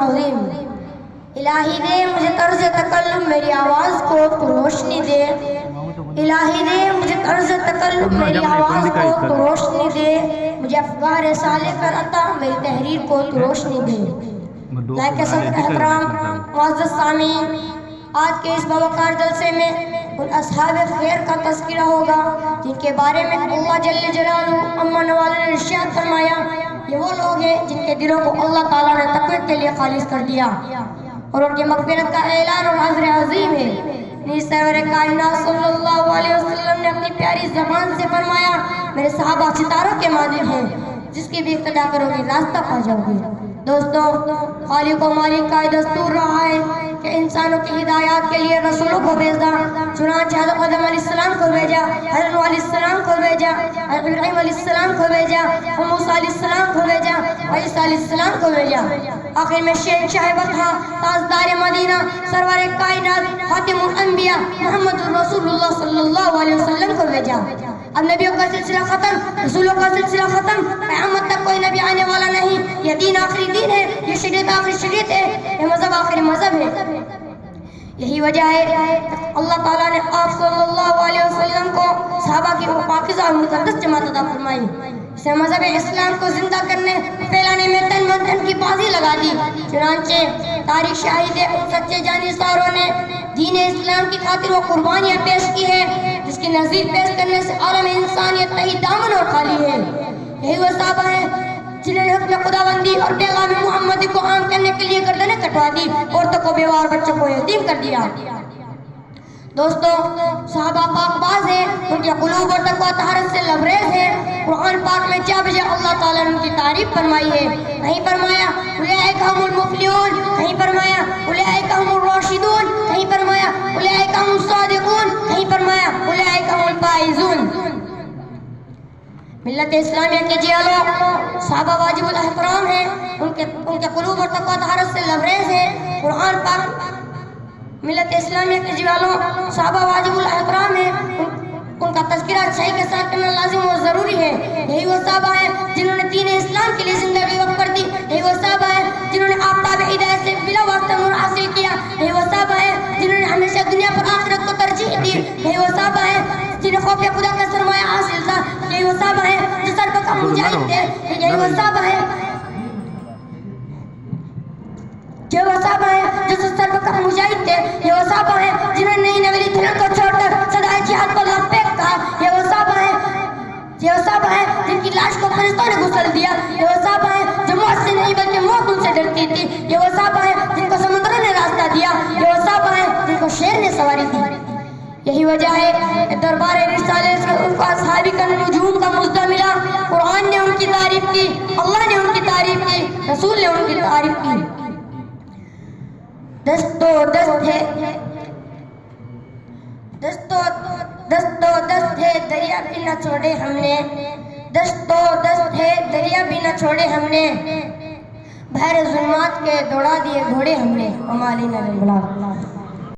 العظیم۔ الہی دے مجھے طرز تکلم میری آواز کو تو روشنی دے، الہی دے مجھے طرز تکلم میری آواز کو تو روشنی دے، مجھے افکار صالح کر عطا میری تحریر کو تو روشنی دے۔ لائق صدر احترام معزز سامعین، آج کے اس باوقار جلسے میں ان اصحاب خیر کا تذکرہ ہوگا جن کے بارے میں اللہ جل جلالہ عما نوالہ نے ارشاد فرمایا، یہ وہ لوگ ہیں جن کے دلوں کو اللہ تعالیٰ نے تقوی کے لیے خالص کر دیا، اور ان کی مغفرت کا اعلان اور عذر عظیم ہے۔ سرور کائنات صلی اللہ علیہ وسلم نے اپنی پیاری زبان سے فرمایا، میرے صحابہ ستاروں کے مانند ہیں، جس کی بھی اقتدا کرو گے راستہ پا جاؤ گے۔ دوستو، خالق و مالک کا دستور رہا ہے کہ انسانوں کی ہدایات کے لیے رسولوں کو بھیجا، چنانچہ حضرت آدم علیہ السلام کو بھیجا، حضرت نوح علیہ السلام کو بھیجا، حضرت ابراہیم علیہ السلام کو بھیجا، موسیٰ علیہ السلام کو بھیجا، عیسیٰ علیہ السلام کو بھیجا۔ آخر میں شہنشاہ بطحہ، تاجدار مدینہ، سرور کائنات، خاتم الانبیاء محمد رسول اللہ صلی اللہ علیہ وسلم کو بھیجا۔ اب نبیوں کا سلسلہ ختم، رسولوں کا سلسلہ ختم، قیامت تک کوئی نبی آنے والا نہیں۔ یہ دین آخری دین ہے، یہ شریعت آخری شریعت ہے، یہ مذہب آخری مذہب ہے۔ یہی وجہ ہے اللہ تعالیٰ نے آپ صلی اللہ علیہ وسلم کو صحابہ کی پاکیزہ اور مقدس جماعت عطا فرمائی۔ اسے مذہب اسلام کو زندہ کرنے پھیلانے میں تن من دھن کی بازی لگا دی۔ چنانچہ تاریخ شاہد ہے، ان سچے جانشینوں نے دین اسلام کی خاطر وہ قربانیاں پیش کی ہے جس کی نظیر پیش کرنے سے عالم انسانیت کہیں دامن اور خالی ہے۔ یہی وہ صحابہ ہیں جنہوں نے حکم خداوندی اور پیغام محمدی کو عام کرنے کے لیے گردنیں کٹوا دی، عورتوں کو بیوہ اور بچوں کو یتیم کر دیا۔ دوستو، صحابہ پاک باز ہیں، ان کے قلوب اور تقویٰ طہارت سے لبریز ہیں۔ قرآن پاک میں کیا بجا اللہ تعالیٰ نے ان کی تعریف فرمائی ہے۔ کہیں فرمایا اولئک هم المفلحون، کہیں فرمایا اولئک هم الراشدون، کہیں فرمایا اولئک هم الصادقون، کہیں فرمایا اولئک هم الفائزون۔ ملت اسلامیہ کے جیالوں، صحابہ واجب الاحترام ہیں، ان کے قلوب اور تقویٰ طہارت سے لبریز ہیں۔ قرآن پاک ملت اسلامیہ کے جیالوں، صحابہ واجب الاحترام ہیں، ان کا تذکرہ اچھائی کے ساتھ کرنا لازم و ضروری ہے۔ یہی وہ صحابہ ہیں جنہوں نے دین اسلام کے لیے زندگی وقف کر دی، یہی وہ صحابہ ہیں جنہوں نے آفتاب ہدایت سے بلا واسطہ نور حاصل کیا، یہی وہ صحابہ ہیں جنہوں نے ہمیشہ دنیا پر آخرت کو ترجیح دی، یہی وہ صحابہ ہیں جنہیں خوف خدا کا سرمایہ حاصل تھا، یہی وہ صحابہ ہیں جو سر پر کم مجاہد تھے، یہی وہ صحابہ ہیں جو سر پر کم مجاہد تھے، یہ وہ صحابہ ہیں جنہوں نے نئی نویلی دھنوں کو چھوڑ کر صدائے جہاد کو لبیک کہا، یہ وہ صحابہ ہیں جن کی لاش کو فرشتوں نے غسل دیا، یہ وہ صحابہ ہیں جو موت سے نہیں بلکہ موت ان سے ڈرتی تھی، یہ وہ صحابہ ہیں جن کو سمندروں نے راستہ دیا، یہ وہ صحابہ ہیں جن کو شیر نے سواری دی۔ یہی وجہ ہے کہ دربار رسالے سے ان کو اصحابی کا نجوم کا مزدہ ملا۔ قرآن نے ان کی تعریف کی، اللہ نے ان کی تعریف کی، رسول نے ان کی تعریف کی۔ دستو دست ہے دریا بھی نہ چھوڑے ہم نے، دستو دست ہے دریا بھی نہ چھوڑے ہم نے، بحر ظلمات کے دوڑا دیے گھوڑے ہم نے۔